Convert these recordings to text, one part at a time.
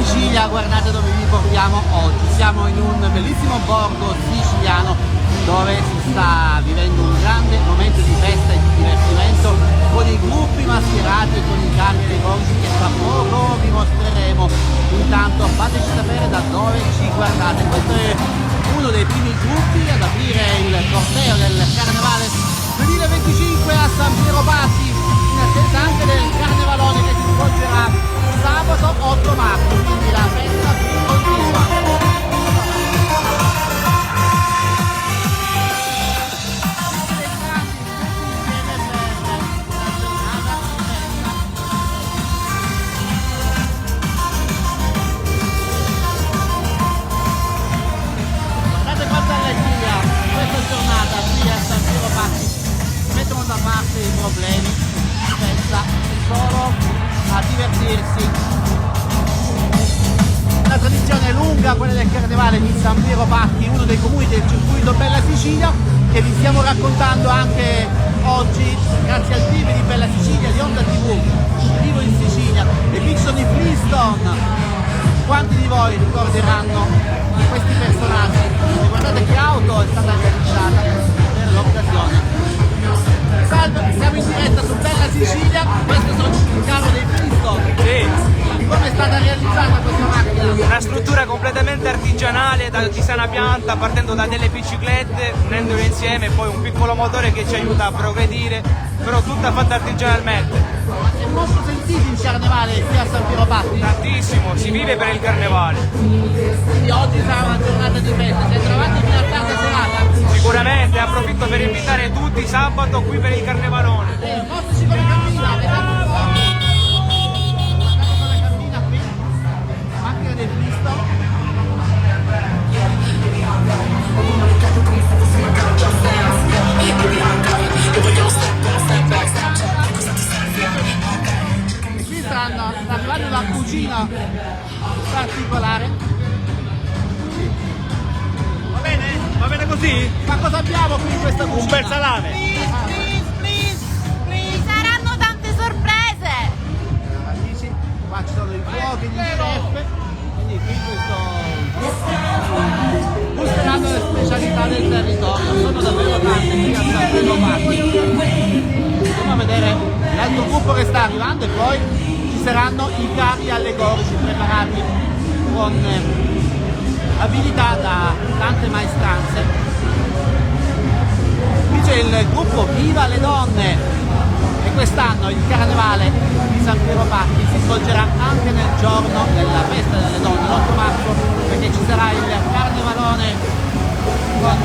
Sicilia, guardate dove vi portiamo oggi. Siamo in un bellissimo borgo siciliano dove si sta vivendo un grande momento di festa e di divertimento con i gruppi mascherati e con i carri allegorici che tra poco vi mostreremo. Intanto fateci sapere da dove ci guardate. Questo è uno dei primi gruppi ad aprire il corteo del Carnevale 2025 a San Piero Patti, in attesa anche del Carnevalone che si svolgerà sabato 8 marzo, quindi la festa continua. Giornata qui a San Piero Patti mettono da parte i problemi, pensa solo a divertirsi. Una tradizione lunga, quella del Carnevale di San Piero Patti, uno dei comuni del circuito Bella Sicilia, che vi stiamo raccontando anche oggi grazie al team di Bella Sicilia di Onda TV, vivo in Sicilia, e qui sono i Flintstone. Quanti di voi ricorderanno questi personaggi? E guardate che auto è stata realizzata per l'occasione. Salve, siamo in diretta su Bella Sicilia, questo sono il carro dei Flintstone. Sì. Come è stata realizzata questa macchina? Una struttura completamente artigianale di sana pianta, partendo da delle biciclette, unendole insieme, poi un piccolo motore che ci aiuta a progredire, però tutta fatta artigianalmente. È molto sentito il Carnevale qui a San Piero Patti? Tantissimo, si vive per il Carnevale. Quindi oggi sarà una giornata di festa, siete trovati fino a tarda serata? Sicuramente, approfitto per invitare tutti sabato qui per il Carnevalone. Mostrici come cammina, vediamo un po'. Guardate come cammina qui, macchina del Flintstone. E qui sta arrivando una cucina particolare. Va bene così? Ma cosa abbiamo qui in questa cucina? Un bel salame. Ci saranno tante sorprese! Amici, qua ci sono i fuochi, gli chef, quindi qui gusteranno le specialità del territorio, sono davvero tante qui a San Piero Patti. Andiamo a vedere l'altro gruppo che sta arrivando e poi ci saranno i carri allegorici preparati con abilità da tante maestranze. Qui c'è il gruppo Viva le Donne e quest'anno il Carnevale di San Piero Patti si svolgerà anche nel giorno della festa delle donne, l'8 marzo, perché ci sarà il Carnevalone con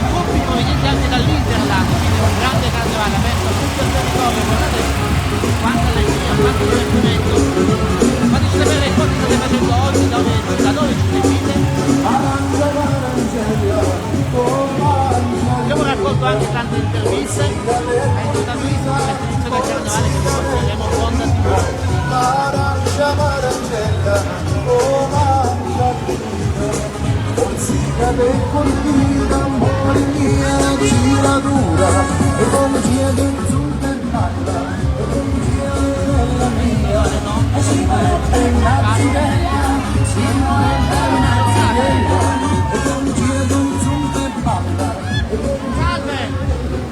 gruppi provenienti anche dall'Interland, quindi un grande carnevale aperto a tutto il territorio. Guardate quanta allegria, quanto divertimento. Fateci sapere cosa state facendo oggi, da dove ci seguite. Abbiamo raccolto anche tante interviste ai protagonisti di questa edizione del Carnevale che vi porteremo con Onda Salve!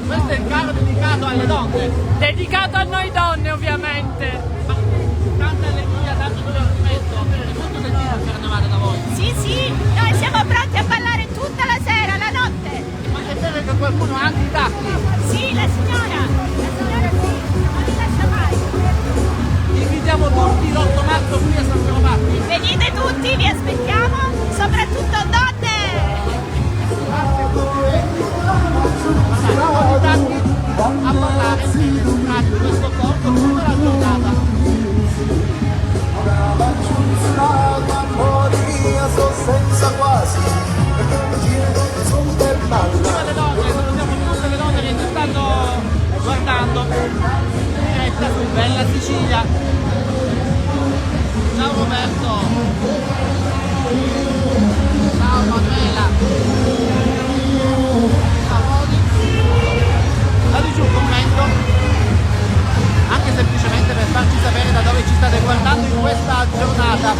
Questo è il carro dedicato alle donne. Dedicato a noi donne, ovviamente. Ma tanta allegria, tanto divertimento. È molto sentito il Carnevale da voi. Sì, noi siamo pronti a ballare tutta la sera, la notte. Ma è vero che qualcuno ha anche i tacchi? Sì, la signora sì, non li lascia mai. Invitiamo tutti l'8 marzo qui a San Piero Patti. Venite tutti, vi aspettiamo, soprattutto donne. Guardate, tanti a ballare in questo corpo tutta la giornata. Viva le donne, salutiamo tutte le donne che ci stanno guardando in diretta su Bella Sicilia. Ciao Roberto. Ciao Manuela. Ciao Modi. Dateci un commento, anche semplicemente per farci sapere da dove ci state guardando in questa giornata. serata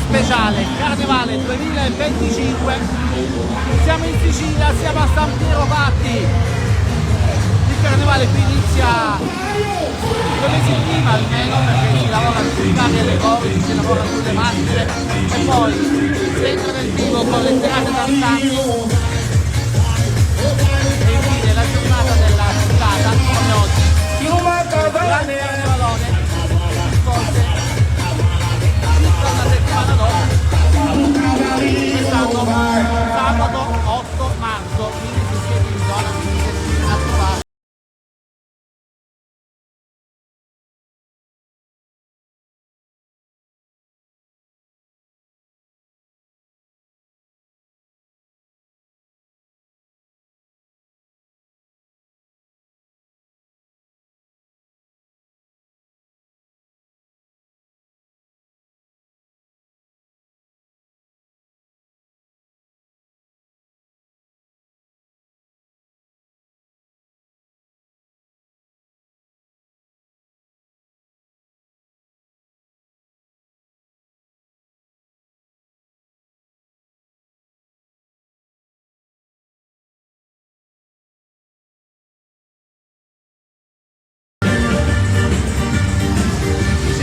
speciale Carnevale 2025. Siamo in Sicilia, siamo a San Piero Patti. Il Carnevale qui inizia 2 mesi prima almeno, perché si lavora sui carri allegorici, si lavora sulle maschere e poi si entra nel vivo con le serate danzanti. E infine la giornata della serata come oggi. Grande carnevalone si svolge tutta una settimana dopo, quest'anno sabato 8 marzo, quindi se siete in zona venite a trovare.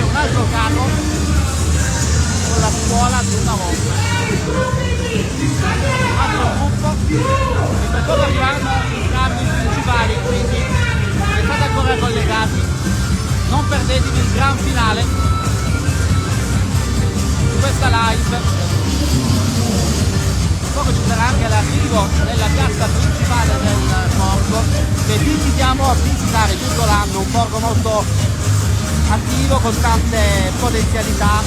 Un altro carro con la scuola di una volta, un altro gruppo, e per cosa arrivano i carri principali, quindi restate ancora collegati, non perdetevi il gran finale di questa live. Poi ci sarà anche l'arrivo nella piazza principale del borgo, che vi invitiamo a visitare tutto l'anno, un borgo molto attivo, con tante potenzialità,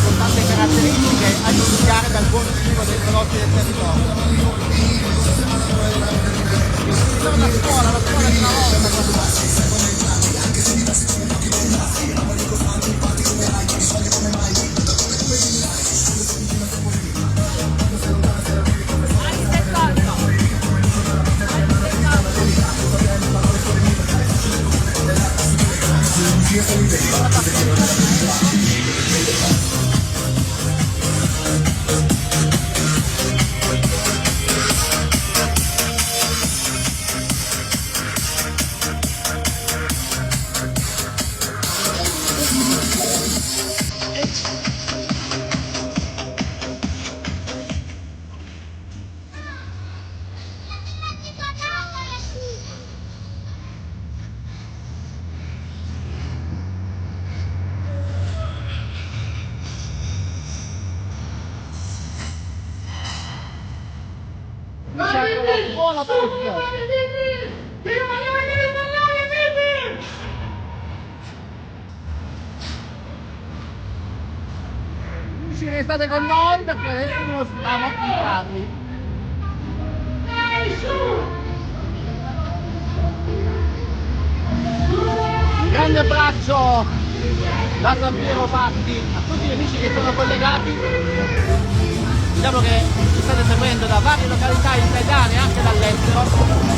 con tante caratteristiche, a iniziare dal buon cibo dei prodotti del territorio. La scuola di una volta. Restate con noi perché adesso non stiamo a pintarli. Un grande abbraccio da San Piero Patti a tutti gli amici che sono collegati. Diciamo che ci state seguendo da varie località italiane e anche dall'estero.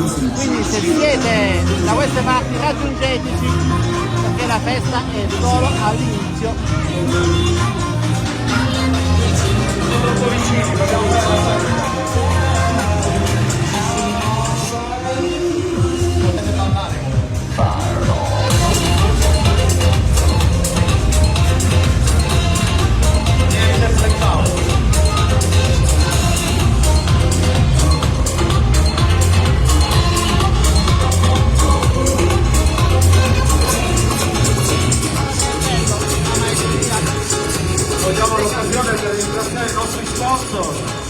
quindi se siete da queste parti raggiungeteci, perché la festa è solo all'inizio. Cogliamo l'occasione per ringraziare i nostri sponsor.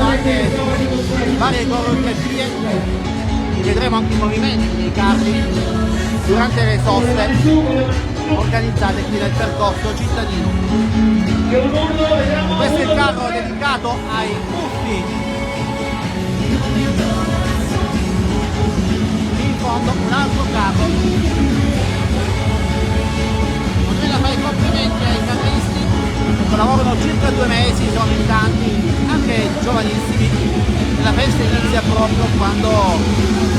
Anche varie coreografie, vedremo anche i movimenti dei carri durante le soste organizzate qui nel percorso cittadino. Questo è il carro dedicato ai buffi. In fondo un altro carro. Vorrei fare i complimenti ai carristi che lavorano circa 2 mesi, sono in tanti, anche giovanissimi, e la festa inizia proprio quando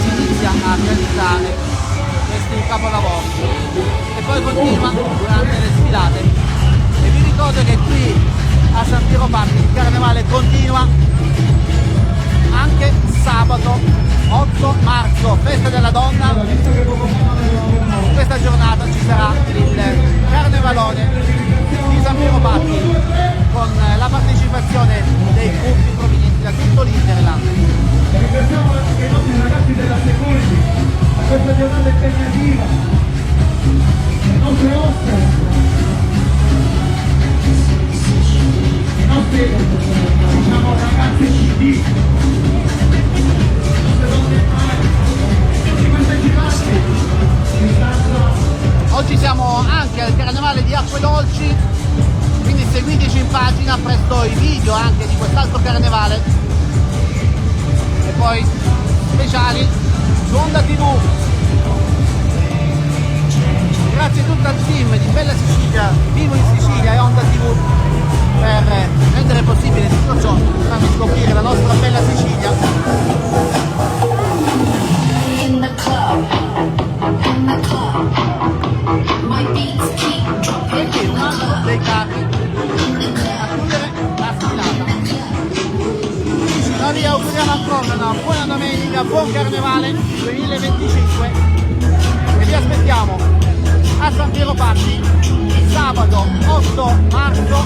si inizia a realizzare questi capolavori e poi continua durante le sfilate. E vi ricordo che qui a San Piero Party il carnevale continua anche sabato 8 marzo, festa della donna. In questa giornata ci sarà il carnevalone di San Piero Party con la partecipazione dei gruppi provenienti da tutto l'Interland. Ringraziamo anche i nostri ragazzi della Security a questa giornata impegnativa, le nostre oste, i nostri diciamo ragazzi CD, le nostre donne e tutti questi equipaggi che stanno. Oggi siamo anche al carnevale di Acquedolci, quindi seguiteci in pagina, presto i video anche di quest'altro carnevale e poi speciali su Onda TV. Grazie a tutto al team di Bella Sicilia, Vivo in Sicilia e Onda TV per rendere possibile tutto ciò, farmi scoprire la nostra bella Sicilia. In the club, my beats keep dropping. E qui un altro dei carri a chiudere la sfilata. Noi vi auguriamo ancora una buona domenica, buon carnevale 2025 e vi aspettiamo a San Piero Party sabato 8 marzo